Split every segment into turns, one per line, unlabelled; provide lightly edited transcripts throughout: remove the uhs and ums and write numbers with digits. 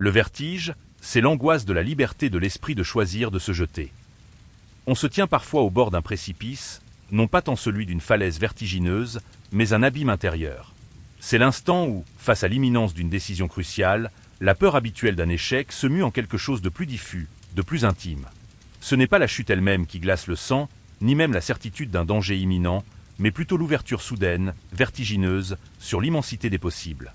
Le vertige, c'est l'angoisse de la liberté de l'esprit de choisir de se jeter. On se tient parfois au bord d'un précipice, non pas tant celui d'une falaise vertigineuse, mais un abîme intérieur. C'est l'instant où, face à l'imminence d'une décision cruciale, la peur habituelle d'un échec se mue en quelque chose de plus diffus, de plus intime. Ce n'est pas la chute elle-même qui glace le sang, ni même la certitude d'un danger imminent, mais plutôt l'ouverture soudaine, vertigineuse, sur l'immensité des possibles.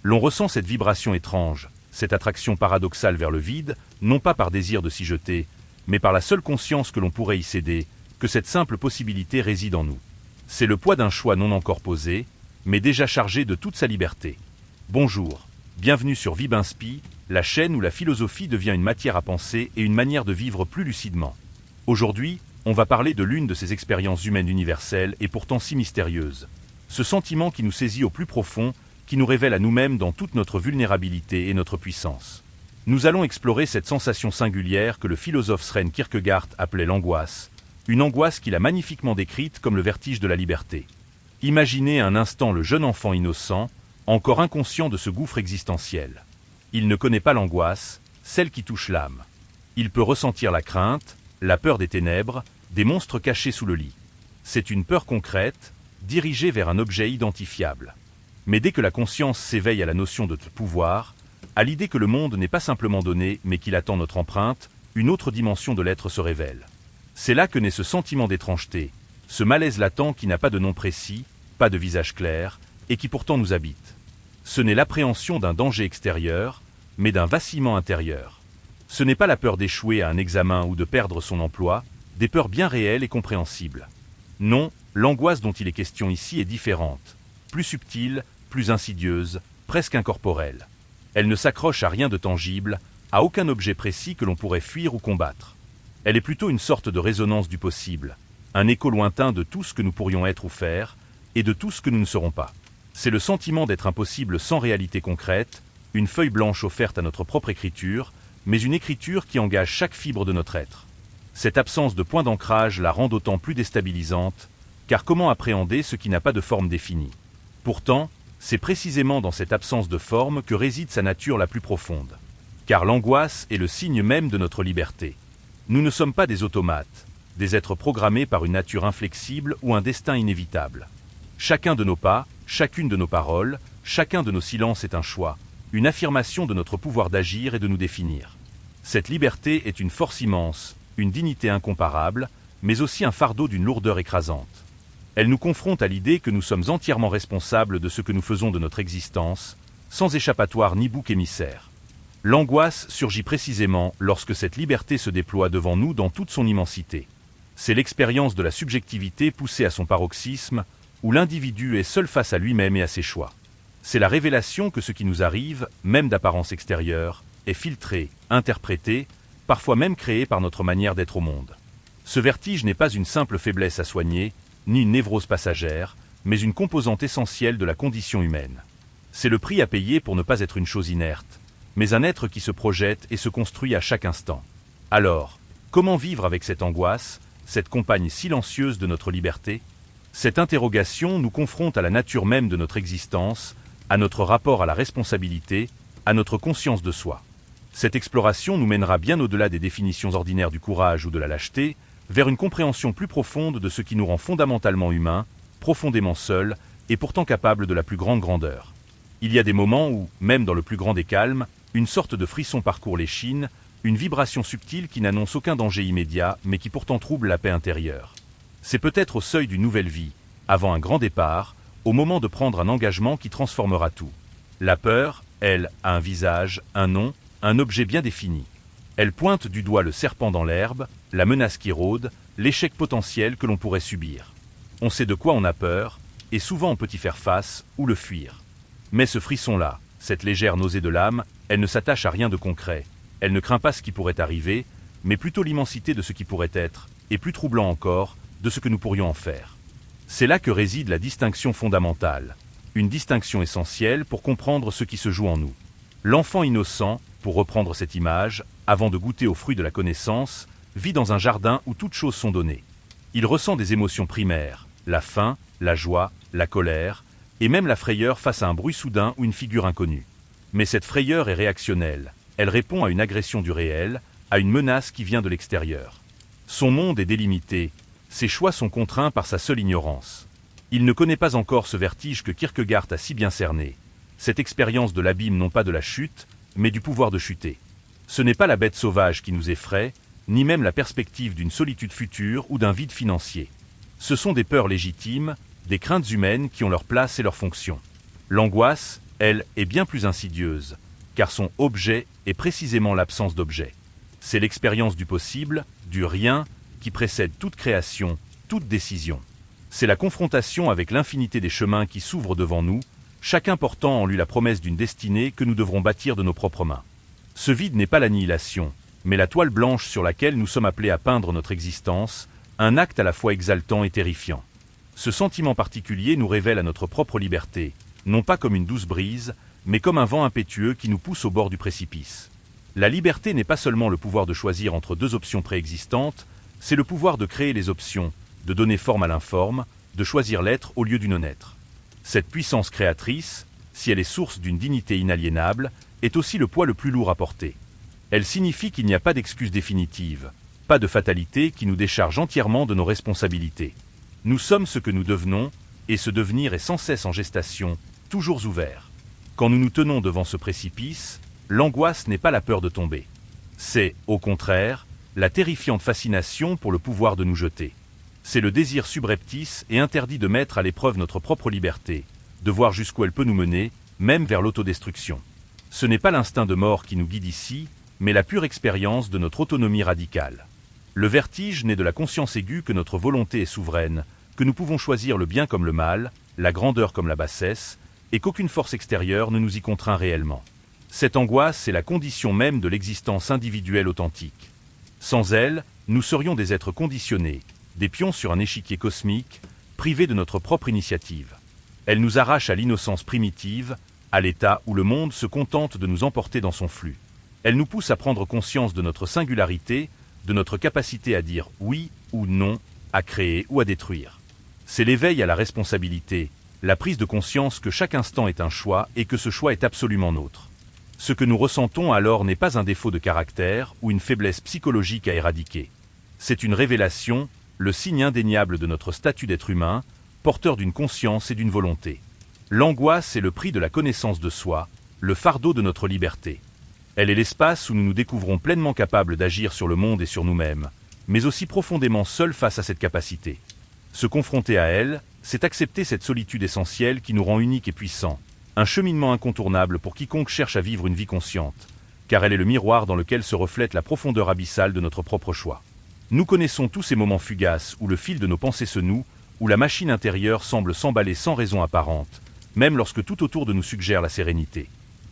L'on ressent cette vibration étrange, cette attraction paradoxale vers le vide, non pas par désir de s'y jeter, mais par la seule conscience que l'on pourrait y céder, que cette simple possibilité réside en nous. C'est le poids d'un choix non encore posé, mais déjà chargé de toute sa liberté. Bonjour, bienvenue sur Vibinspi, la chaîne où la philosophie devient une matière à penser et une manière de vivre plus lucidement. Aujourd'hui, on va parler de l'une de ces expériences humaines universelles et pourtant si mystérieuses. Ce sentiment qui nous saisit au plus profond, qui nous révèle à nous-mêmes dans toute notre vulnérabilité et notre puissance. Nous allons explorer cette sensation singulière que le philosophe Søren Kierkegaard appelait l'angoisse, une angoisse qu'il a magnifiquement décrite comme le vertige de la liberté. Imaginez un instant le jeune enfant innocent, encore inconscient de ce gouffre existentiel. Il ne connaît pas l'angoisse, celle qui touche l'âme. Il peut ressentir la crainte, la peur des ténèbres, des monstres cachés sous le lit. C'est une peur concrète, dirigée vers un objet identifiable. Mais dès que la conscience s'éveille à la notion de pouvoir, à l'idée que le monde n'est pas simplement donné, mais qu'il attend notre empreinte, une autre dimension de l'être se révèle. C'est là que naît ce sentiment d'étrangeté, ce malaise latent qui n'a pas de nom précis, pas de visage clair, et qui pourtant nous habite. Ce n'est l'appréhension d'un danger extérieur, mais d'un vacillement intérieur. Ce n'est pas la peur d'échouer à un examen ou de perdre son emploi, des peurs bien réelles et compréhensibles. Non, l'angoisse dont il est question ici est différente, plus subtile, plus insidieuse, presque incorporelle. Elle ne s'accroche à rien de tangible, à aucun objet précis que l'on pourrait fuir ou combattre. Elle est plutôt une sorte de résonance du possible, un écho lointain de tout ce que nous pourrions être ou faire, et de tout ce que nous ne serons pas. C'est le sentiment d'être impossible sans réalité concrète, une feuille blanche offerte à notre propre écriture, mais une écriture qui engage chaque fibre de notre être. Cette absence de point d'ancrage la rend d'autant plus déstabilisante, car comment appréhender ce qui n'a pas de forme définie? Pourtant, c'est précisément dans cette absence de forme que réside sa nature la plus profonde. Car l'angoisse est le signe même de notre liberté. Nous ne sommes pas des automates, des êtres programmés par une nature inflexible ou un destin inévitable. Chacun de nos pas, chacune de nos paroles, chacun de nos silences est un choix, une affirmation de notre pouvoir d'agir et de nous définir. Cette liberté est une force immense, une dignité incomparable, mais aussi un fardeau d'une lourdeur écrasante. Elle nous confronte à l'idée que nous sommes entièrement responsables de ce que nous faisons de notre existence, sans échappatoire ni bouc émissaire. L'angoisse surgit précisément lorsque cette liberté se déploie devant nous dans toute son immensité. C'est l'expérience de la subjectivité poussée à son paroxysme, où l'individu est seul face à lui-même et à ses choix. C'est la révélation que ce qui nous arrive, même d'apparence extérieure, est filtré, interprété, parfois même créé par notre manière d'être au monde. Ce vertige n'est pas une simple faiblesse à soigner, ni une névrose passagère, mais une composante essentielle de la condition humaine. C'est le prix à payer pour ne pas être une chose inerte, mais un être qui se projette et se construit à chaque instant. Alors, comment vivre avec cette angoisse, cette compagne silencieuse de notre liberté? Cette interrogation nous confronte à la nature même de notre existence, à notre rapport à la responsabilité, à notre conscience de soi. Cette exploration nous mènera bien au-delà des définitions ordinaires du courage ou de la lâcheté, vers une compréhension plus profonde de ce qui nous rend fondamentalement humains, profondément seuls, et pourtant capables de la plus grande grandeur. Il y a des moments où, même dans le plus grand des calmes, une sorte de frisson parcourt l'échine, une vibration subtile qui n'annonce aucun danger immédiat, mais qui pourtant trouble la paix intérieure. C'est peut-être au seuil d'une nouvelle vie, avant un grand départ, au moment de prendre un engagement qui transformera tout. La peur, elle, a un visage, un nom, un objet bien défini. Elle pointe du doigt le serpent dans l'herbe, la menace qui rôde, l'échec potentiel que l'on pourrait subir. On sait de quoi on a peur, et souvent on peut y faire face, ou le fuir. Mais ce frisson-là, cette légère nausée de l'âme, elle ne s'attache à rien de concret, elle ne craint pas ce qui pourrait arriver, mais plutôt l'immensité de ce qui pourrait être, et plus troublant encore, de ce que nous pourrions en faire. C'est là que réside la distinction fondamentale, une distinction essentielle pour comprendre ce qui se joue en nous. L'enfant innocent, pour reprendre cette image, avant de goûter aux fruits de la connaissance, vit dans un jardin où toutes choses sont données. Il ressent des émotions primaires, la faim, la joie, la colère, et même la frayeur face à un bruit soudain ou une figure inconnue. Mais cette frayeur est réactionnelle, elle répond à une agression du réel, à une menace qui vient de l'extérieur. Son monde est délimité, ses choix sont contraints par sa seule ignorance. Il ne connaît pas encore ce vertige que Kierkegaard a si bien cerné. Cette expérience de l'abîme non pas de la chute, mais du pouvoir de chuter. Ce n'est pas la bête sauvage qui nous effraie, ni même la perspective d'une solitude future ou d'un vide financier. Ce sont des peurs légitimes, des craintes humaines qui ont leur place et leur fonction. L'angoisse, elle, est bien plus insidieuse, car son objet est précisément l'absence d'objet. C'est l'expérience du possible, du rien, qui précède toute création, toute décision. C'est la confrontation avec l'infinité des chemins qui s'ouvrent devant nous, chacun portant en lui la promesse d'une destinée que nous devrons bâtir de nos propres mains. Ce vide n'est pas l'annihilation, mais la toile blanche sur laquelle nous sommes appelés à peindre notre existence, un acte à la fois exaltant et terrifiant. Ce sentiment particulier nous révèle à notre propre liberté, non pas comme une douce brise, mais comme un vent impétueux qui nous pousse au bord du précipice. La liberté n'est pas seulement le pouvoir de choisir entre deux options préexistantes, c'est le pouvoir de créer les options, de donner forme à l'informe, de choisir l'être au lieu du non-être. Cette puissance créatrice, si elle est source d'une dignité inaliénable, est aussi le poids le plus lourd à porter. Elle signifie qu'il n'y a pas d'excuse définitive, pas de fatalité qui nous décharge entièrement de nos responsabilités. Nous sommes ce que nous devenons, et ce devenir est sans cesse en gestation, toujours ouvert. Quand nous nous tenons devant ce précipice, l'angoisse n'est pas la peur de tomber. C'est, au contraire, la terrifiante fascination pour le pouvoir de nous jeter. C'est le désir subreptice et interdit de mettre à l'épreuve notre propre liberté, de voir jusqu'où elle peut nous mener, même vers l'autodestruction. Ce n'est pas l'instinct de mort qui nous guide ici, mais la pure expérience de notre autonomie radicale. Le vertige naît de la conscience aiguë que notre volonté est souveraine, que nous pouvons choisir le bien comme le mal, la grandeur comme la bassesse, et qu'aucune force extérieure ne nous y contraint réellement. Cette angoisse est la condition même de l'existence individuelle authentique. Sans elle, nous serions des êtres conditionnés, des pions sur un échiquier cosmique, privés de notre propre initiative. Elle nous arrache à l'innocence primitive, à l'état où le monde se contente de nous emporter dans son flux. Elle nous pousse à prendre conscience de notre singularité, de notre capacité à dire oui ou non, à créer ou à détruire. C'est l'éveil à la responsabilité, la prise de conscience que chaque instant est un choix et que ce choix est absolument nôtre. Ce que nous ressentons alors n'est pas un défaut de caractère ou une faiblesse psychologique à éradiquer. C'est une révélation, le signe indéniable de notre statut d'être humain, porteur d'une conscience et d'une volonté. L'angoisse est le prix de la connaissance de soi, le fardeau de notre liberté. Elle est l'espace où nous nous découvrons pleinement capables d'agir sur le monde et sur nous-mêmes, mais aussi profondément seuls face à cette capacité. Se confronter à elle, c'est accepter cette solitude essentielle qui nous rend uniques et puissants, un cheminement incontournable pour quiconque cherche à vivre une vie consciente, car elle est le miroir dans lequel se reflète la profondeur abyssale de notre propre choix. Nous connaissons tous ces moments fugaces où le fil de nos pensées se noue, où la machine intérieure semble s'emballer sans raison apparente, même lorsque tout autour de nous suggère la sérénité.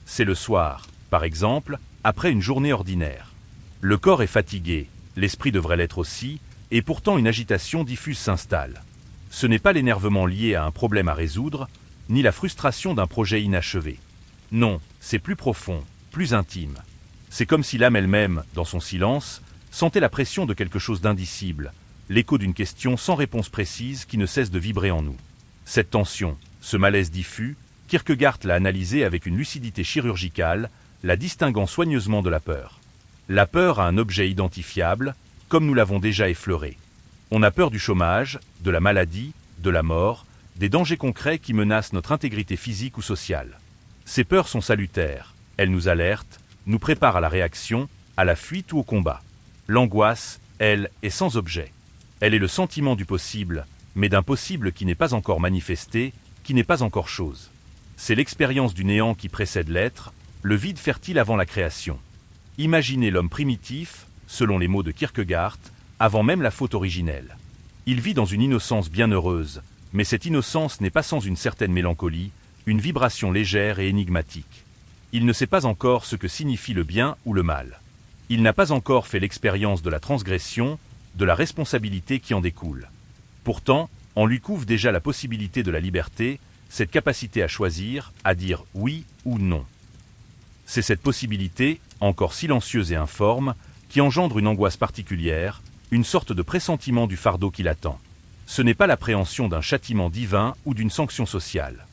C'est le soir, par exemple, après une journée ordinaire. Le corps est fatigué, l'esprit devrait l'être aussi, et pourtant une agitation diffuse s'installe. Ce n'est pas l'énervement lié à un problème à résoudre, ni la frustration d'un projet inachevé. Non, c'est plus profond, plus intime. C'est comme si l'âme elle-même, dans son silence, sentait la pression de quelque chose d'indicible, l'écho d'une question sans réponse précise qui ne cesse de vibrer en nous. Cette tension, ce malaise diffus, Kierkegaard l'a analysé avec une lucidité chirurgicale, la distinguant soigneusement de la peur. La peur a un objet identifiable, comme nous l'avons déjà effleuré. On a peur du chômage, de la maladie, de la mort, des dangers concrets qui menacent notre intégrité physique ou sociale. Ces peurs sont salutaires, elles nous alertent, nous préparent à la réaction, à la fuite ou au combat. L'angoisse, elle, est sans objet. Elle est le sentiment du possible, mais d'un possible qui n'est pas encore manifesté, qui n'est pas encore chose. C'est l'expérience du néant qui précède l'être, le vide fertile avant la création. Imaginez l'homme primitif, selon les mots de Kierkegaard, avant même la faute originelle. Il vit dans une innocence bienheureuse, mais cette innocence n'est pas sans une certaine mélancolie, une vibration légère et énigmatique. Il ne sait pas encore ce que signifie le bien ou le mal. Il n'a pas encore fait l'expérience de la transgression, de la responsabilité qui en découle. Pourtant, on lui couvre déjà la possibilité de la liberté, cette capacité à choisir, à dire oui ou non. C'est cette possibilité, encore silencieuse et informe, qui engendre une angoisse particulière, une sorte de pressentiment du fardeau qui l'attend. Ce n'est pas l'appréhension d'un châtiment divin ou d'une sanction sociale.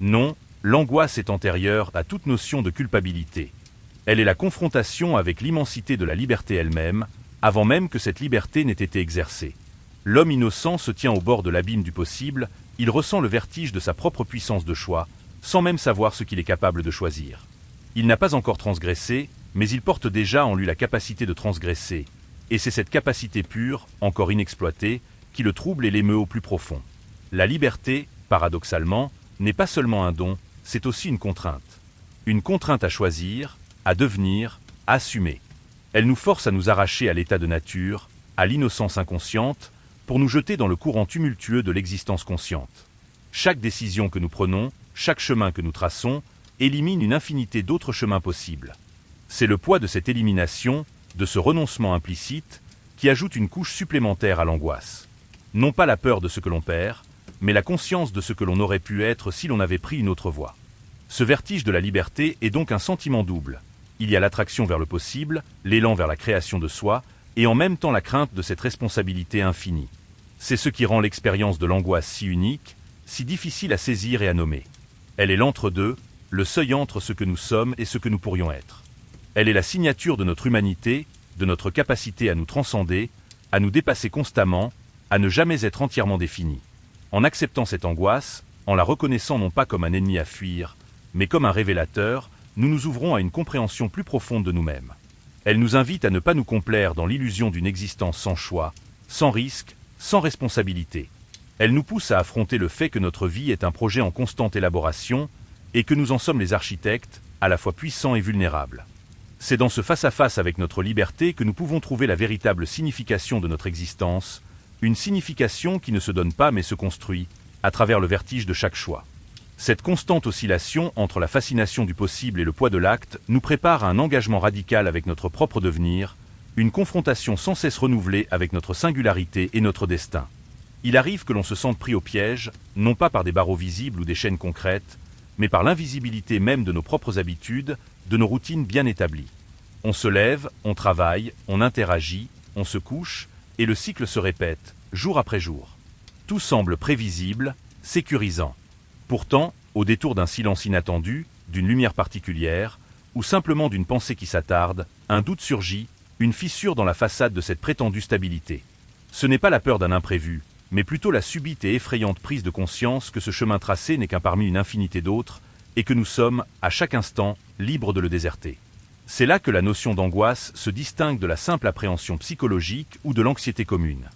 Non, l'angoisse est antérieure à toute notion de culpabilité. Elle est la confrontation avec l'immensité de la liberté elle-même, avant même que cette liberté n'ait été exercée. L'homme innocent se tient au bord de l'abîme du possible, il ressent le vertige de sa propre puissance de choix, sans même savoir ce qu'il est capable de choisir. Il n'a pas encore transgressé, mais il porte déjà en lui la capacité de transgresser, et c'est cette capacité pure, encore inexploitée, qui le trouble et l'émeut au plus profond. La liberté, paradoxalement, n'est pas seulement un don, c'est aussi une contrainte. Une contrainte à choisir, à devenir, à assumer. Elle nous force à nous arracher à l'état de nature, à l'innocence inconsciente, pour nous jeter dans le courant tumultueux de l'existence consciente. Chaque décision que nous prenons, chaque chemin que nous traçons, élimine une infinité d'autres chemins possibles. C'est le poids de cette élimination, de ce renoncement implicite, qui ajoute une couche supplémentaire à l'angoisse. Non pas la peur de ce que l'on perd, mais la conscience de ce que l'on aurait pu être si l'on avait pris une autre voie. Ce vertige de la liberté est donc un sentiment double. Il y a l'attraction vers le possible, l'élan vers la création de soi, et en même temps la crainte de cette responsabilité infinie. C'est ce qui rend l'expérience de l'angoisse si unique, si difficile à saisir et à nommer. Elle est l'entre-deux, le seuil entre ce que nous sommes et ce que nous pourrions être. Elle est la signature de notre humanité, de notre capacité à nous transcender, à nous dépasser constamment, à ne jamais être entièrement définis. En acceptant cette angoisse, en la reconnaissant non pas comme un ennemi à fuir, mais comme un révélateur, nous nous ouvrons à une compréhension plus profonde de nous-mêmes. Elle nous invite à ne pas nous complaire dans l'illusion d'une existence sans choix, sans risque, sans responsabilité. Elle nous pousse à affronter le fait que notre vie est un projet en constante élaboration et que nous en sommes les architectes, à la fois puissants et vulnérables. C'est dans ce face-à-face avec notre liberté que nous pouvons trouver la véritable signification de notre existence, une signification qui ne se donne pas mais se construit, à travers le vertige de chaque choix. Cette constante oscillation entre la fascination du possible et le poids de l'acte nous prépare à un engagement radical avec notre propre devenir, une confrontation sans cesse renouvelée avec notre singularité et notre destin. Il arrive que l'on se sente pris au piège, non pas par des barreaux visibles ou des chaînes concrètes, mais par l'invisibilité même de nos propres habitudes, de nos routines bien établies. On se lève, on travaille, on interagit, on se couche, et le cycle se répète, jour après jour. Tout semble prévisible, sécurisant. Pourtant, au détour d'un silence inattendu, d'une lumière particulière, ou simplement d'une pensée qui s'attarde, un doute surgit, une fissure dans la façade de cette prétendue stabilité. Ce n'est pas la peur d'un imprévu, mais plutôt la subite et effrayante prise de conscience que ce chemin tracé n'est qu'un parmi une infinité d'autres, et que nous sommes, à chaque instant, libres de le déserter. C'est là que la notion d'angoisse se distingue de la simple appréhension psychologique ou de l'anxiété commune.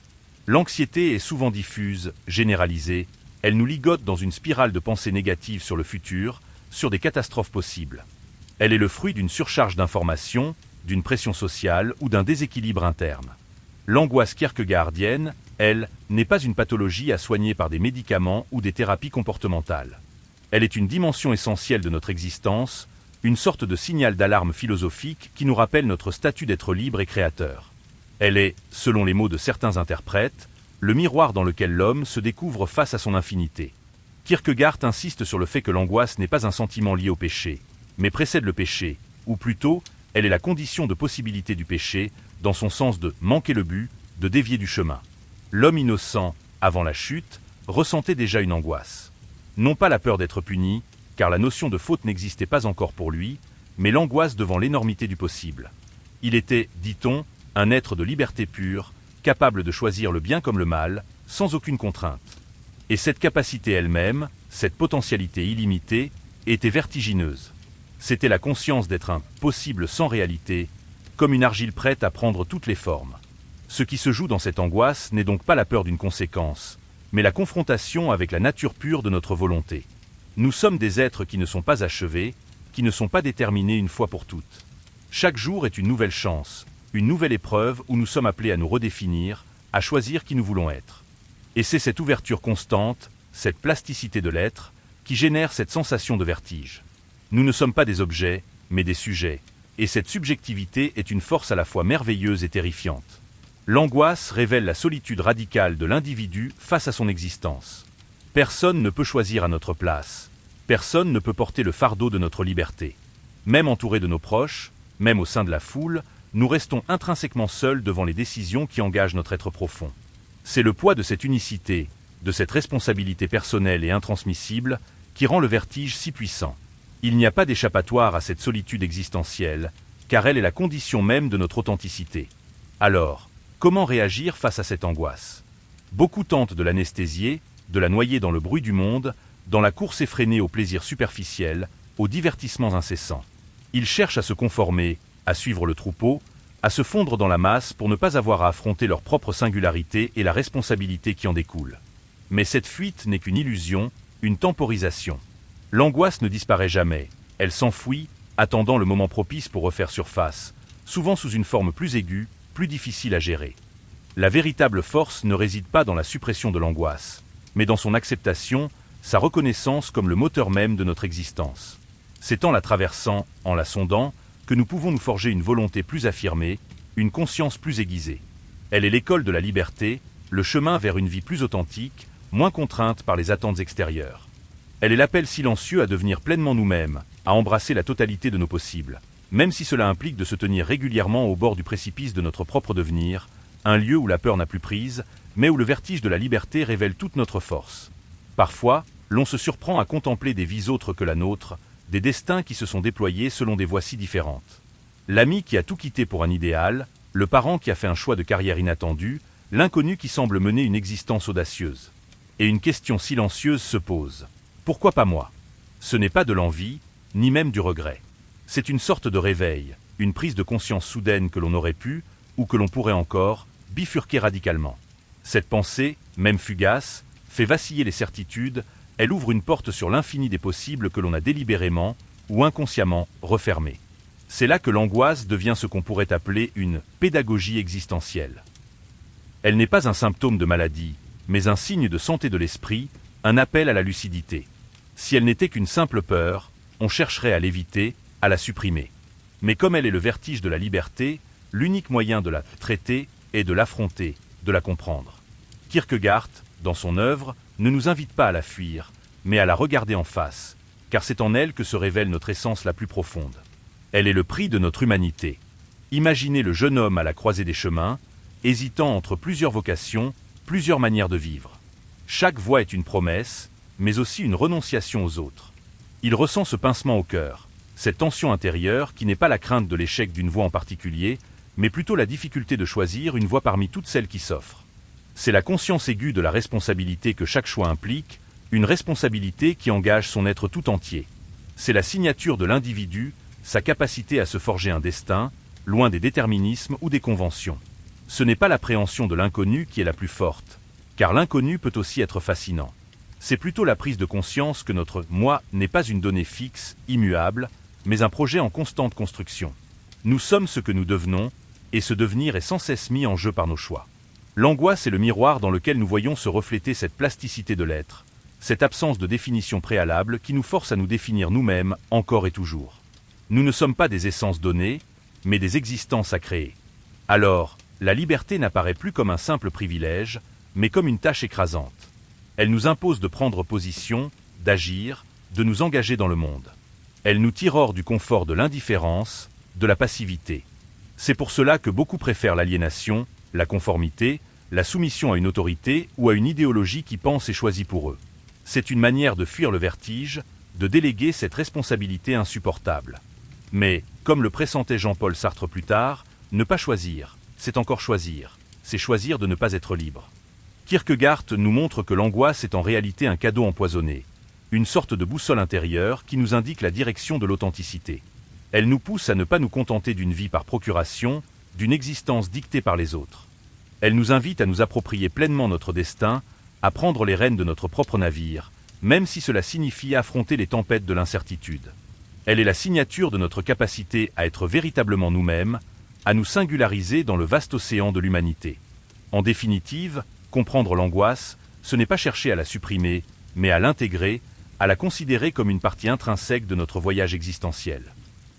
L'anxiété est souvent diffuse, généralisée, elle nous ligote dans une spirale de pensées négatives sur le futur, sur des catastrophes possibles. Elle est le fruit d'une surcharge d'informations, d'une pression sociale ou d'un déséquilibre interne. L'angoisse kierkegaardienne, elle, n'est pas une pathologie à soigner par des médicaments ou des thérapies comportementales. Elle est une dimension essentielle de notre existence, une sorte de signal d'alarme philosophique qui nous rappelle notre statut d'être libre et créateur. Elle est, selon les mots de certains interprètes, le miroir dans lequel l'homme se découvre face à son infinité. Kierkegaard insiste sur le fait que l'angoisse n'est pas un sentiment lié au péché, mais précède le péché, ou plutôt, elle est la condition de possibilité du péché, dans son sens de manquer le but, de dévier du chemin. L'homme innocent, avant la chute, ressentait déjà une angoisse. Non pas la peur d'être puni, car la notion de faute n'existait pas encore pour lui, mais l'angoisse devant l'énormité du possible. Il était, dit-on, un être de liberté pure, capable de choisir le bien comme le mal, sans aucune contrainte. Et cette capacité elle-même, cette potentialité illimitée, était vertigineuse. C'était la conscience d'être un possible sans réalité, comme une argile prête à prendre toutes les formes. Ce qui se joue dans cette angoisse n'est donc pas la peur d'une conséquence, mais la confrontation avec la nature pure de notre volonté. Nous sommes des êtres qui ne sont pas achevés, qui ne sont pas déterminés une fois pour toutes. Chaque jour est une nouvelle chance, une nouvelle épreuve où nous sommes appelés à nous redéfinir, à choisir qui nous voulons être. Et c'est cette ouverture constante, cette plasticité de l'être, qui génère cette sensation de vertige. Nous ne sommes pas des objets, mais des sujets, et cette subjectivité est une force à la fois merveilleuse et terrifiante. L'angoisse révèle la solitude radicale de l'individu face à son existence. Personne ne peut choisir à notre place. Personne ne peut porter le fardeau de notre liberté. Même entourés de nos proches, même au sein de la foule, nous restons intrinsèquement seuls devant les décisions qui engagent notre être profond. C'est le poids de cette unicité, de cette responsabilité personnelle et intransmissible, qui rend le vertige si puissant. Il n'y a pas d'échappatoire à cette solitude existentielle, car elle est la condition même de notre authenticité. Alors, comment réagir face à cette angoisse? Beaucoup tentent de l'anesthésier, de la noyer dans le bruit du monde, dans la course effrénée aux plaisirs superficiels, aux divertissements incessants. Ils cherchent à se conformer, à suivre le troupeau, à se fondre dans la masse pour ne pas avoir à affronter leur propre singularité et la responsabilité qui en découle. Mais cette fuite n'est qu'une illusion, une temporisation. L'angoisse ne disparaît jamais, elle s'enfuit, attendant le moment propice pour refaire surface, souvent sous une forme plus aiguë, plus difficile à gérer. La véritable force ne réside pas dans la suppression de l'angoisse, mais dans son acceptation, sa reconnaissance comme le moteur même de notre existence. C'est en la traversant, en la sondant, que nous pouvons nous forger une volonté plus affirmée, une conscience plus aiguisée. Elle est l'école de la liberté, le chemin vers une vie plus authentique, moins contrainte par les attentes extérieures. Elle est l'appel silencieux à devenir pleinement nous-mêmes, à embrasser la totalité de nos possibles, même si cela implique de se tenir régulièrement au bord du précipice de notre propre devenir, un lieu où la peur n'a plus prise, mais où le vertige de la liberté révèle toute notre force. Parfois, l'on se surprend à contempler des vies autres que la nôtre, des destins qui se sont déployés selon des voies si différentes. L'ami qui a tout quitté pour un idéal, le parent qui a fait un choix de carrière inattendu, l'inconnu qui semble mener une existence audacieuse. Et une question silencieuse se pose. Pourquoi pas moi? Ce n'est pas de l'envie, ni même du regret. C'est une sorte de réveil, une prise de conscience soudaine que l'on aurait pu, ou que l'on pourrait encore, bifurquer radicalement. Cette pensée, même fugace, fait vaciller les certitudes, elle ouvre une porte sur l'infini des possibles que l'on a délibérément, ou inconsciemment, refermée. C'est là que l'angoisse devient ce qu'on pourrait appeler une pédagogie existentielle. Elle n'est pas un symptôme de maladie, mais un signe de santé de l'esprit, un appel à la lucidité. Si elle n'était qu'une simple peur, on chercherait à l'éviter, à la supprimer. Mais comme elle est le vertige de la liberté, l'unique moyen de la traiter est de l'affronter, de la comprendre. Kierkegaard, dans son œuvre, ne nous invite pas à la fuir, mais à la regarder en face, car c'est en elle que se révèle notre essence la plus profonde. Elle est le prix de notre humanité. Imaginez le jeune homme à la croisée des chemins, hésitant entre plusieurs vocations, plusieurs manières de vivre. Chaque voie est une promesse, mais aussi une renonciation aux autres. Il ressent ce pincement au cœur, cette tension intérieure qui n'est pas la crainte de l'échec d'une voie en particulier, mais plutôt la difficulté de choisir une voie parmi toutes celles qui s'offrent. C'est la conscience aiguë de la responsabilité que chaque choix implique, une responsabilité qui engage son être tout entier. C'est la signature de l'individu, sa capacité à se forger un destin, loin des déterminismes ou des conventions. Ce n'est pas l'appréhension de l'inconnu qui est la plus forte, car l'inconnu peut aussi être fascinant. C'est plutôt la prise de conscience que notre « moi » n'est pas une donnée fixe, immuable, mais un projet en constante construction. Nous sommes ce que nous devenons, et ce devenir est sans cesse mis en jeu par nos choix. L'angoisse est le miroir dans lequel nous voyons se refléter cette plasticité de l'être, cette absence de définition préalable qui nous force à nous définir nous-mêmes encore et toujours. Nous ne sommes pas des essences données, mais des existences à créer. Alors, la liberté n'apparaît plus comme un simple privilège, mais comme une tâche écrasante. Elle nous impose de prendre position, d'agir, de nous engager dans le monde. Elle nous tire hors du confort de l'indifférence, de la passivité. C'est pour cela que beaucoup préfèrent l'aliénation, la conformité, la soumission à une autorité ou à une idéologie qui pense et choisit pour eux. C'est une manière de fuir le vertige, de déléguer cette responsabilité insupportable. Mais, comme le pressentait Jean-Paul Sartre plus tard, ne pas choisir, c'est encore choisir, c'est choisir de ne pas être libre. Kierkegaard nous montre que l'angoisse est en réalité un cadeau empoisonné, une sorte de boussole intérieure qui nous indique la direction de l'authenticité. Elle nous pousse à ne pas nous contenter d'une vie par procuration, d'une existence dictée par les autres. Elle nous invite à nous approprier pleinement notre destin, à prendre les rênes de notre propre navire, même si cela signifie affronter les tempêtes de l'incertitude. Elle est la signature de notre capacité à être véritablement nous-mêmes, à nous singulariser dans le vaste océan de l'humanité. En définitive, comprendre l'angoisse, ce n'est pas chercher à la supprimer, mais à l'intégrer, à la considérer comme une partie intrinsèque de notre voyage existentiel.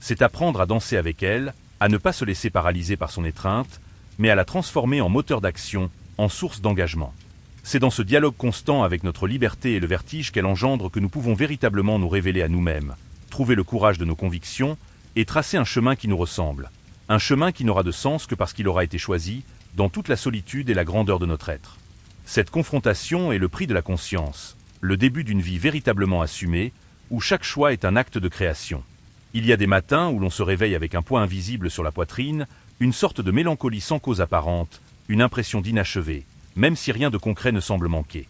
C'est apprendre à danser avec elle, à ne pas se laisser paralyser par son étreinte, mais à la transformer en moteur d'action, en source d'engagement. C'est dans ce dialogue constant avec notre liberté et le vertige qu'elle engendre que nous pouvons véritablement nous révéler à nous-mêmes, trouver le courage de nos convictions et tracer un chemin qui nous ressemble, un chemin qui n'aura de sens que parce qu'il aura été choisi, dans toute la solitude et la grandeur de notre être. Cette confrontation est le prix de la conscience, le début d'une vie véritablement assumée, où chaque choix est un acte de création. Il y a des matins où l'on se réveille avec un poids invisible sur la poitrine, une sorte de mélancolie sans cause apparente, une impression d'inachevé, même si rien de concret ne semble manquer.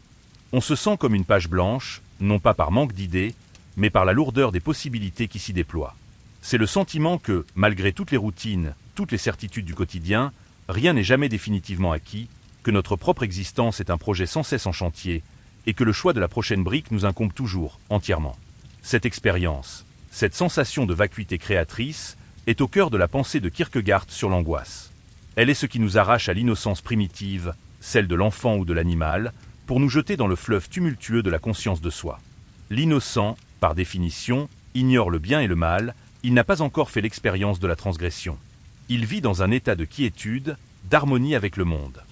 On se sent comme une page blanche, non pas par manque d'idées, mais par la lourdeur des possibilités qui s'y déploient. C'est le sentiment que, malgré toutes les routines, toutes les certitudes du quotidien, rien n'est jamais définitivement acquis, que notre propre existence est un projet sans cesse en chantier, et que le choix de la prochaine brique nous incombe toujours, entièrement. Cette expérience, cette sensation de vacuité créatrice, est au cœur de la pensée de Kierkegaard sur l'angoisse. Elle est ce qui nous arrache à l'innocence primitive, celle de l'enfant ou de l'animal, pour nous jeter dans le fleuve tumultueux de la conscience de soi. L'innocent, par définition, ignore le bien et le mal, il n'a pas encore fait l'expérience de la transgression. Il vit dans un état de quiétude, d'harmonie avec le monde.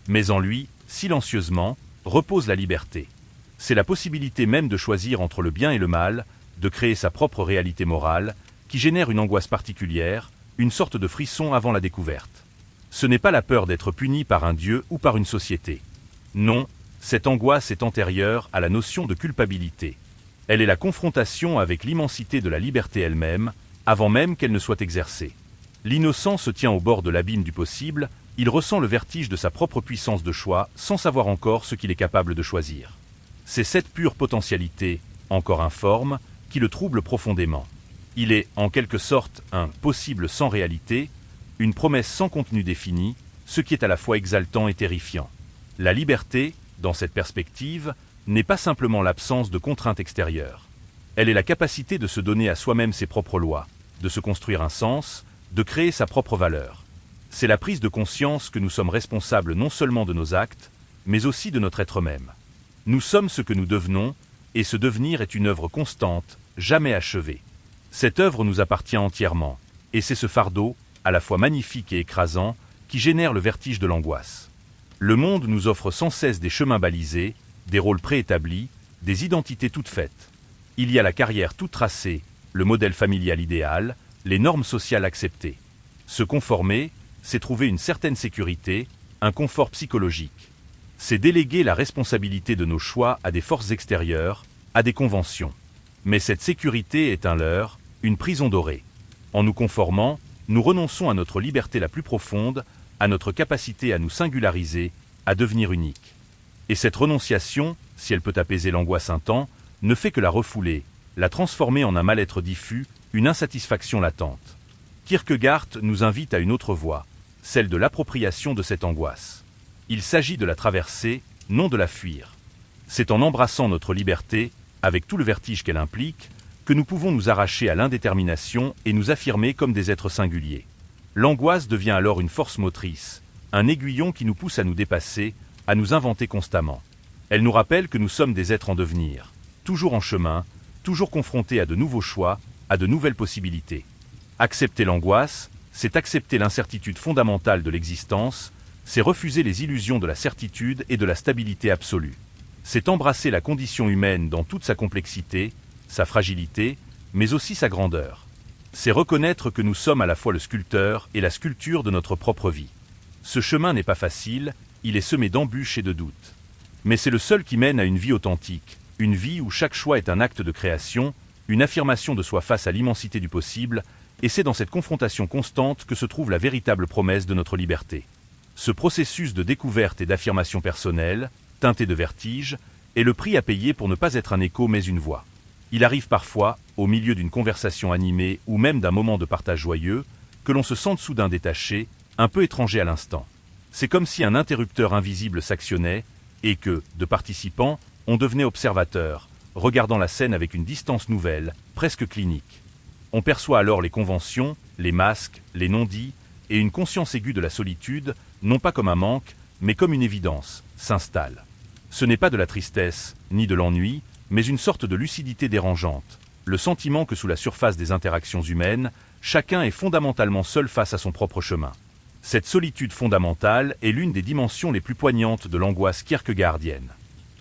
Mais en lui, silencieusement, repose la liberté. C'est la possibilité même de choisir entre le bien et le mal, de créer sa propre réalité morale, qui génère une angoisse particulière, une sorte de frisson avant la découverte. Ce n'est pas la peur d'être puni par un dieu ou par une société. Non, cette angoisse est antérieure à la notion de culpabilité. Elle est la confrontation avec l'immensité de la liberté elle-même, avant même qu'elle ne soit exercée. L'innocent se tient au bord de l'abîme du possible, il ressent le vertige de sa propre puissance de choix sans savoir encore ce qu'il est capable de choisir. C'est cette pure potentialité, encore informe, qui le trouble profondément. Il est, en quelque sorte, un possible sans réalité, une promesse sans contenu défini, ce qui est à la fois exaltant et terrifiant. La liberté, dans cette perspective, n'est pas simplement l'absence de contraintes extérieures. Elle est la capacité de se donner à soi-même ses propres lois, de se construire un sens, de créer sa propre valeur. C'est la prise de conscience que nous sommes responsables non seulement de nos actes, mais aussi de notre être même. Nous sommes ce que nous devenons, et ce devenir est une œuvre constante, jamais achevée. Cette œuvre nous appartient entièrement, et c'est ce fardeau, à la fois magnifique et écrasant, qui génère le vertige de l'angoisse. Le monde nous offre sans cesse des chemins balisés, des rôles préétablis, des identités toutes faites. Il y a la carrière toute tracée, le modèle familial idéal, les normes sociales acceptées. Se conformer, c'est trouver une certaine sécurité, un confort psychologique. C'est déléguer la responsabilité de nos choix à des forces extérieures, à des conventions. Mais cette sécurité est un leurre, une prison dorée. En nous conformant, nous renonçons à notre liberté la plus profonde, à notre capacité à nous singulariser, à devenir unique. Et cette renonciation, si elle peut apaiser l'angoisse un temps, ne fait que la refouler, la transformer en un mal-être diffus, une insatisfaction latente. Kierkegaard nous invite à une autre voie, celle de l'appropriation de cette angoisse. Il s'agit de la traverser, non de la fuir. C'est en embrassant notre liberté, avec tout le vertige qu'elle implique, que nous pouvons nous arracher à l'indétermination et nous affirmer comme des êtres singuliers. L'angoisse devient alors une force motrice, un aiguillon qui nous pousse à nous dépasser, à nous inventer constamment. Elle nous rappelle que nous sommes des êtres en devenir, toujours en chemin, toujours confrontés à de nouveaux choix, à de nouvelles possibilités. Accepter l'angoisse, c'est accepter l'incertitude fondamentale de l'existence, c'est refuser les illusions de la certitude et de la stabilité absolue. C'est embrasser la condition humaine dans toute sa complexité, sa fragilité, mais aussi sa grandeur. C'est reconnaître que nous sommes à la fois le sculpteur et la sculpture de notre propre vie. Ce chemin n'est pas facile, il est semé d'embûches et de doutes. Mais c'est le seul qui mène à une vie authentique, une vie où chaque choix est un acte de création, une affirmation de soi face à l'immensité du possible, et c'est dans cette confrontation constante que se trouve la véritable promesse de notre liberté. Ce processus de découverte et d'affirmation personnelle, teinté de vertige, est le prix à payer pour ne pas être un écho mais une voix. Il arrive parfois, au milieu d'une conversation animée ou même d'un moment de partage joyeux, que l'on se sente soudain détaché, un peu étranger à l'instant. C'est comme si un interrupteur invisible s'actionnait et que, de participant, on devenait observateur, regardant la scène avec une distance nouvelle, presque clinique. On perçoit alors les conventions, les masques, les non-dits, et une conscience aiguë de la solitude, non pas comme un manque, mais comme une évidence, s'installe. Ce n'est pas de la tristesse, ni de l'ennui, mais une sorte de lucidité dérangeante, le sentiment que sous la surface des interactions humaines, chacun est fondamentalement seul face à son propre chemin. Cette solitude fondamentale est l'une des dimensions les plus poignantes de l'angoisse kierkegaardienne.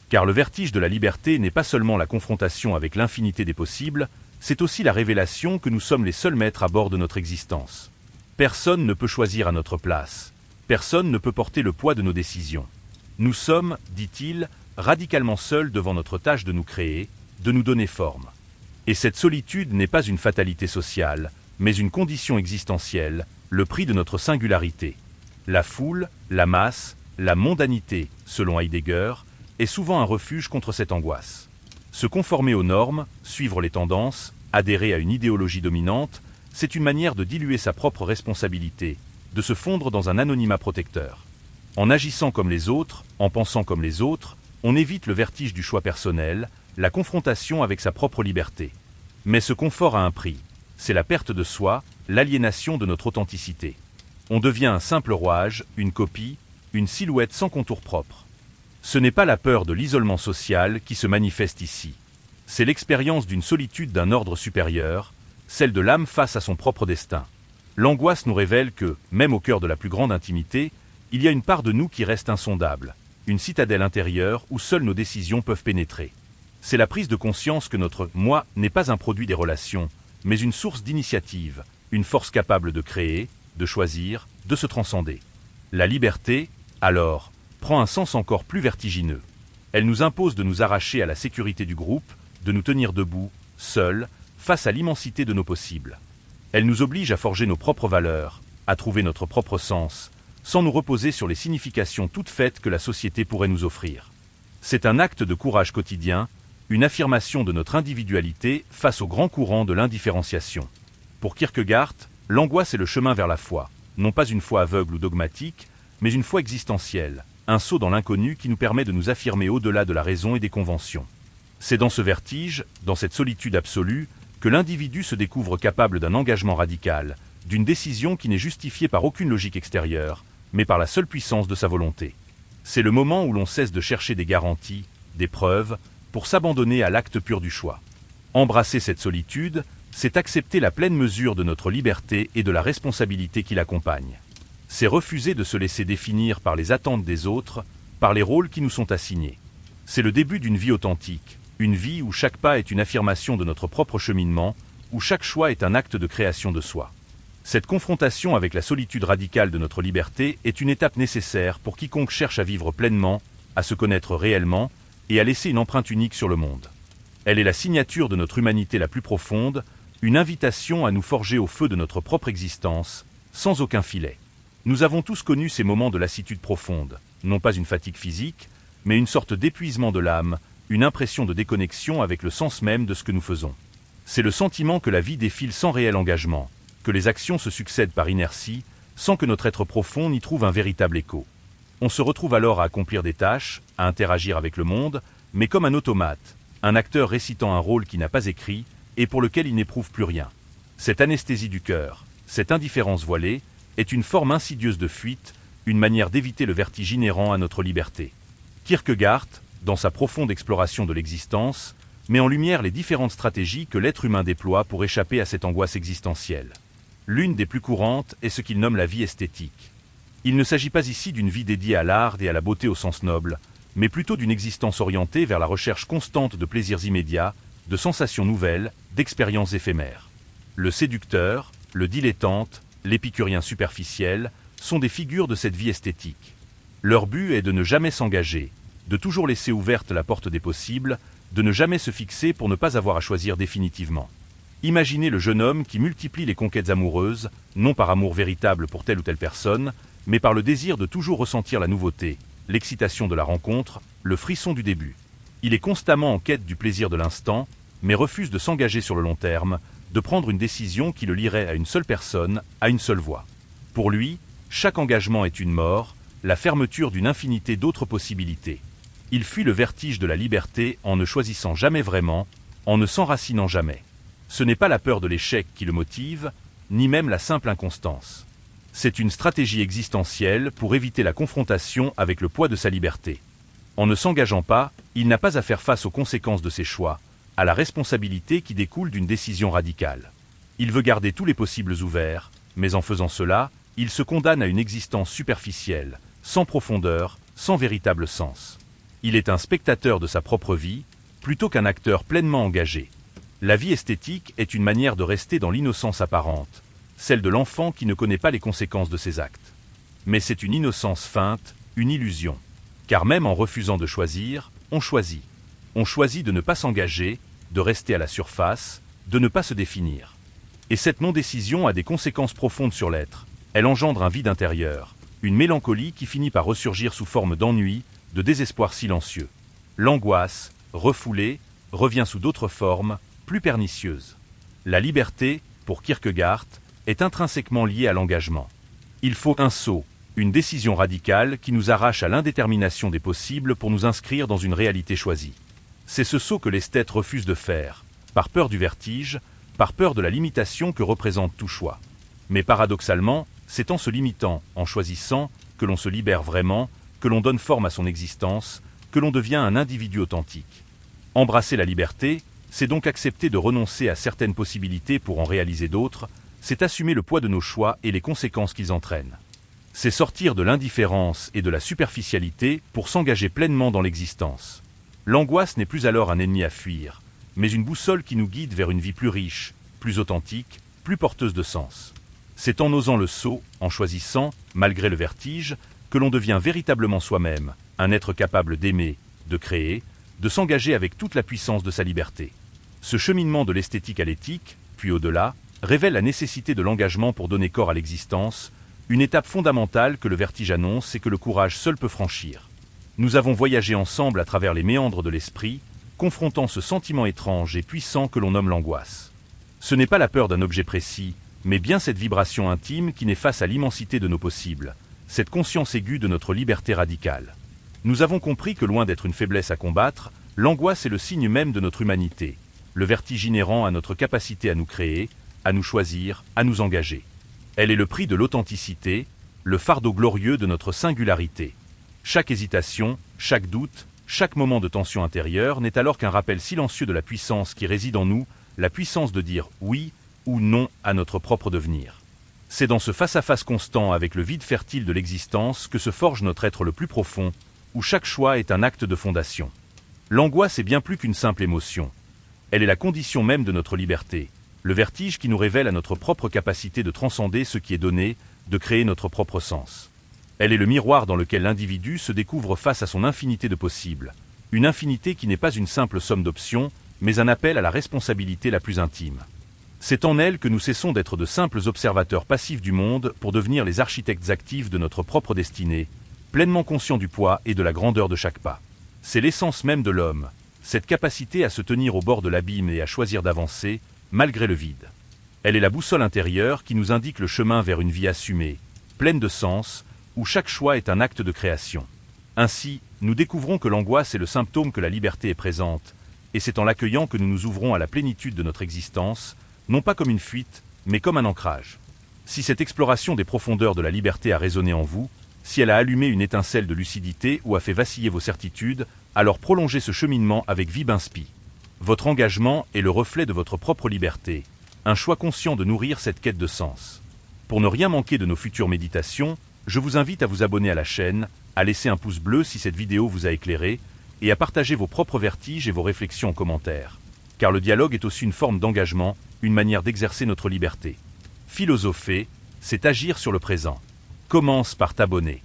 Car le vertige de la liberté n'est pas seulement la confrontation avec l'infinité des possibles, c'est aussi la révélation que nous sommes les seuls maîtres à bord de notre existence. Personne ne peut choisir à notre place. Personne ne peut porter le poids de nos décisions. Nous sommes, dit-il, radicalement seuls devant notre tâche de nous créer, de nous donner forme. Et cette solitude n'est pas une fatalité sociale, mais une condition existentielle, le prix de notre singularité. La foule, la masse, la mondanité, selon Heidegger, est souvent un refuge contre cette angoisse. Se conformer aux normes, suivre les tendances, adhérer à une idéologie dominante, c'est une manière de diluer sa propre responsabilité, de se fondre dans un anonymat protecteur. En agissant comme les autres, en pensant comme les autres, on évite le vertige du choix personnel, la confrontation avec sa propre liberté. Mais ce confort a un prix. C'est la perte de soi, l'aliénation de notre authenticité. On devient un simple rouage, une copie, une silhouette sans contour propre. Ce n'est pas la peur de l'isolement social qui se manifeste ici. C'est l'expérience d'une solitude d'un ordre supérieur, celle de l'âme face à son propre destin. L'angoisse nous révèle que, même au cœur de la plus grande intimité, il y a une part de nous qui reste insondable, une citadelle intérieure où seules nos décisions peuvent pénétrer. C'est la prise de conscience que notre « moi » n'est pas un produit des relations, mais une source d'initiative, une force capable de créer, de choisir, de se transcender. La liberté, alors, prend un sens encore plus vertigineux. Elle nous impose de nous arracher à la sécurité du groupe, de nous tenir debout, seuls, face à l'immensité de nos possibles. Elle nous oblige à forger nos propres valeurs, à trouver notre propre sens, sans nous reposer sur les significations toutes faites que la société pourrait nous offrir. C'est un acte de courage quotidien, une affirmation de notre individualité face au grand courant de l'indifférenciation. Pour Kierkegaard, l'angoisse est le chemin vers la foi, non pas une foi aveugle ou dogmatique, mais une foi existentielle, un saut dans l'inconnu qui nous permet de nous affirmer au-delà de la raison et des conventions. C'est dans ce vertige, dans cette solitude absolue, que l'individu se découvre capable d'un engagement radical, d'une décision qui n'est justifiée par aucune logique extérieure, mais par la seule puissance de sa volonté. C'est le moment où l'on cesse de chercher des garanties, des preuves, pour s'abandonner à l'acte pur du choix. Embrasser cette solitude, c'est accepter la pleine mesure de notre liberté et de la responsabilité qui l'accompagne. C'est refuser de se laisser définir par les attentes des autres, par les rôles qui nous sont assignés. C'est le début d'une vie authentique, une vie où chaque pas est une affirmation de notre propre cheminement, où chaque choix est un acte de création de soi. Cette confrontation avec la solitude radicale de notre liberté est une étape nécessaire pour quiconque cherche à vivre pleinement, à se connaître réellement et à laisser une empreinte unique sur le monde. Elle est la signature de notre humanité la plus profonde, une invitation à nous forger au feu de notre propre existence, sans aucun filet. Nous avons tous connu ces moments de lassitude profonde, non pas une fatigue physique, mais une sorte d'épuisement de l'âme, une impression de déconnexion avec le sens même de ce que nous faisons. C'est le sentiment que la vie défile sans réel engagement, que les actions se succèdent par inertie, sans que notre être profond n'y trouve un véritable écho. On se retrouve alors à accomplir des tâches, à interagir avec le monde, mais comme un automate, un acteur récitant un rôle qui n'a pas écrit et pour lequel il n'éprouve plus rien. Cette anesthésie du cœur, cette indifférence voilée, est une forme insidieuse de fuite, une manière d'éviter le vertige inhérent à notre liberté. Kierkegaard, dans sa profonde exploration de l'existence, met en lumière les différentes stratégies que l'être humain déploie pour échapper à cette angoisse existentielle. L'une des plus courantes est ce qu'il nomme la vie esthétique. Il ne s'agit pas ici d'une vie dédiée à l'art et à la beauté au sens noble, mais plutôt d'une existence orientée vers la recherche constante de plaisirs immédiats, de sensations nouvelles, d'expériences éphémères. Le séducteur, le dilettante, l'épicurien superficiel sont des figures de cette vie esthétique. Leur but est de ne jamais s'engager, de toujours laisser ouverte la porte des possibles, de ne jamais se fixer pour ne pas avoir à choisir définitivement. Imaginez le jeune homme qui multiplie les conquêtes amoureuses, non par amour véritable pour telle ou telle personne, mais par le désir de toujours ressentir la nouveauté, l'excitation de la rencontre, le frisson du début. Il est constamment en quête du plaisir de l'instant, mais refuse de s'engager sur le long terme, de prendre une décision qui le lierait à une seule personne, à une seule voie. Pour lui, chaque engagement est une mort, la fermeture d'une infinité d'autres possibilités. Il fuit le vertige de la liberté en ne choisissant jamais vraiment, en ne s'enracinant jamais. Ce n'est pas la peur de l'échec qui le motive, ni même la simple inconstance. C'est une stratégie existentielle pour éviter la confrontation avec le poids de sa liberté. En ne s'engageant pas, il n'a pas à faire face aux conséquences de ses choix, à la responsabilité qui découle d'une décision radicale. Il veut garder tous les possibles ouverts, mais en faisant cela, il se condamne à une existence superficielle, sans profondeur, sans véritable sens. Il est un spectateur de sa propre vie, plutôt qu'un acteur pleinement engagé. La vie esthétique est une manière de rester dans l'innocence apparente, celle de l'enfant qui ne connaît pas les conséquences de ses actes. Mais c'est une innocence feinte, une illusion. Car même en refusant de choisir, on choisit. On choisit de ne pas s'engager, de rester à la surface, de ne pas se définir. Et cette non-décision a des conséquences profondes sur l'être. Elle engendre un vide intérieur, une mélancolie qui finit par ressurgir sous forme d'ennui, de désespoir silencieux. L'angoisse, refoulée, revient sous d'autres formes, plus pernicieuses. La liberté, pour Kierkegaard, est intrinsèquement liée à l'engagement. Il faut un saut, une décision radicale qui nous arrache à l'indétermination des possibles pour nous inscrire dans une réalité choisie. C'est ce saut que l'esthète refuse de faire, par peur du vertige, par peur de la limitation que représente tout choix. Mais paradoxalement, c'est en se limitant, en choisissant, que l'on se libère vraiment, que l'on donne forme à son existence, que l'on devient un individu authentique. Embrasser la liberté, c'est donc accepter de renoncer à certaines possibilités pour en réaliser d'autres, c'est assumer le poids de nos choix et les conséquences qu'ils entraînent. C'est sortir de l'indifférence et de la superficialité pour s'engager pleinement dans l'existence. L'angoisse n'est plus alors un ennemi à fuir, mais une boussole qui nous guide vers une vie plus riche, plus authentique, plus porteuse de sens. C'est en osant le saut, en choisissant, malgré le vertige, que l'on devient véritablement soi-même, un être capable d'aimer, de créer, de s'engager avec toute la puissance de sa liberté. Ce cheminement de l'esthétique à l'éthique, puis au-delà, révèle la nécessité de l'engagement pour donner corps à l'existence, une étape fondamentale que le vertige annonce et que le courage seul peut franchir. Nous avons voyagé ensemble à travers les méandres de l'esprit, confrontant ce sentiment étrange et puissant que l'on nomme l'angoisse. Ce n'est pas la peur d'un objet précis, mais bien cette vibration intime qui naît face à l'immensité de nos possibles, cette conscience aiguë de notre liberté radicale. Nous avons compris que loin d'être une faiblesse à combattre, l'angoisse est le signe même de notre humanité, le vertige inhérent à notre capacité à nous créer, à nous choisir, à nous engager. Elle est le prix de l'authenticité, le fardeau glorieux de notre singularité. Chaque hésitation, chaque doute, chaque moment de tension intérieure n'est alors qu'un rappel silencieux de la puissance qui réside en nous, la puissance de dire oui ou non à notre propre devenir. C'est dans ce face-à-face constant avec le vide fertile de l'existence que se forge notre être le plus profond, où chaque choix est un acte de fondation. L'angoisse est bien plus qu'une simple émotion. Elle est la condition même de notre liberté, le vertige qui nous révèle à notre propre capacité de transcender ce qui est donné, de créer notre propre sens. Elle est le miroir dans lequel l'individu se découvre face à son infinité de possibles, une infinité qui n'est pas une simple somme d'options, mais un appel à la responsabilité la plus intime. C'est en elle que nous cessons d'être de simples observateurs passifs du monde pour devenir les architectes actifs de notre propre destinée, pleinement conscients du poids et de la grandeur de chaque pas. C'est l'essence même de l'homme, cette capacité à se tenir au bord de l'abîme et à choisir d'avancer, malgré le vide. Elle est la boussole intérieure qui nous indique le chemin vers une vie assumée, pleine de sens, où chaque choix est un acte de création. Ainsi, nous découvrons que l'angoisse est le symptôme que la liberté est présente, et c'est en l'accueillant que nous nous ouvrons à la plénitude de notre existence, non pas comme une fuite, mais comme un ancrage. Si cette exploration des profondeurs de la liberté a résonné en vous, si elle a allumé une étincelle de lucidité ou a fait vaciller vos certitudes, alors prolongez ce cheminement avec Vibe Inspi. Votre engagement est le reflet de votre propre liberté, un choix conscient de nourrir cette quête de sens. Pour ne rien manquer de nos futures méditations, je vous invite à vous abonner à la chaîne, à laisser un pouce bleu si cette vidéo vous a éclairé, et à partager vos propres vertiges et vos réflexions en commentaire. Car le dialogue est aussi une forme d'engagement, une manière d'exercer notre liberté. Philosopher, c'est agir sur le présent. Commence par t'abonner.